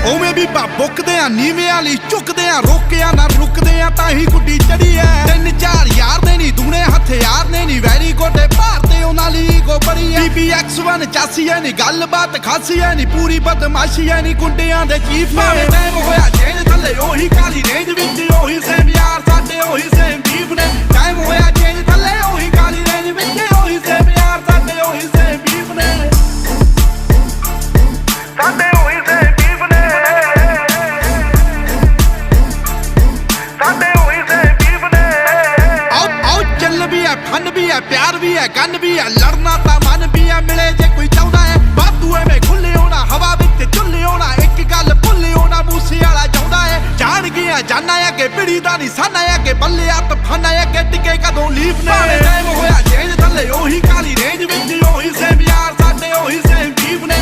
ਉਵੇਂ ਵੀ ਬੁੱਕਦੇ ਆ ਨੀਵੇਂ ਵਾਲੀ ਝੁਕਦੇ ਆ ਰੋਕਿਆ ਨਾ ਰੁਕਦੇ ਆ ਤਾਂ ਹੀ ਗੁੱਡੀ ਚੜੀ ਐ 3-4 ਯਾਰ ਨੇ ਨੀ ਦੂਣੇ ਹਥਿਆਰ ਨੇ ਨੀ ਵੈਰੀ ਗੋਡੇ ਭਾਰਤੇ ਉਹਨਾਂ ਲਈ ਗੋ ਬੜੀ ਐ BBX1 ਚਾਸੀ ਐ ਨੀ ਗੱਲਬਾਤ ਖਾਸੀ ਐ ਨੀ ਪੂਰੀ ਬਦਮਾਸ਼ੀ ਐ ਨੀ ਗੁੰਡਿਆਂ ਦੇ ਚੀਫ ਭਾਵੇਂ ਟਾਈਮ ਹੋਇਆ ਚੇਂਜ ਥੱਲੇ ਉਹੀ ਕਾਲੀ ਰੇਂਜ ਵਿੱਚ ਉਹੀ ਸੇਮ ਯਾਰ ਸਾਡੇ ਉਹੀ ਸੇਮ ਬੀਫ ਨੇ ਟਾਈਮ ਹੋਇਆ ਚੇਂਜ ਥੱਲੇ ਉਹੀ ਕਾਲੀ ਰੇਂਜ ਵਿੱਚ ਉਹੀ ਸੇਮ ਯਾਰ ਸਾਡੇ ਉਹੀ ਸੇਮ ਬੀਫ ਨੇ ਸਾਡੇ ਉਹੀ ਸੇਮ ਬੀਫ ਨੇ ਸਾਡੇ ਉਹੀ ਸੇਮ ਬੀਫ ਨੇ ਆਓ ਚੱਲ ਵੀ ਐ ਫਨ ਵੀ ਐ ਪਿਆਰ ਵੀ ਐ ਗੰਨ ਵੀ ਐ ਲੜਨਾ ਤਾਂ ਮਨ ਵੀ ਐ ਮਿਲੇ ਜੇ ਕੋਈ ਚਾਹੁੰਦਾ ਐ ਵਾਧੂ ਐਵੇਂ ਖੁੱਲੇ ਹੋਣਾ ਹਵਾ ਵਿੱਚ ਝੁੱਲੇ ਹੋਣਾ ਇੱਕ ਗੱਲ ਭੁੱਲੇ ਹੋਣਾ ਮੂਸੇ ਵਾਲਾ ਚਾਹੁੰਦਾ ਐ ਜਾਣ ਗਿਆ ਜਾਨਾ ਐ ਕਿ ਪਿੜੀ ਦਾ ਨਿਸ਼ਾਨਾ ਐ ਕਿ ਬੱਲੇ ਆ ਤਫਾਨਾ ਐ ਕਿ ਟਿਕੇ ਕਦੋਂ ਲੀਫ ਨੇ ਟਾਈਮ ਹੋਇਆ ਚੇਂਜ ਥੱਲੇ ਉਹੀ ਕਾਲੀ ਰੇਂਜ ਵਿੱਚ ਉਹੀ ਸੇਮ ਯਾਰ ਸਾਡੇ ਉਹੀ ਸੇਮ ਬੀਫ ਨੇ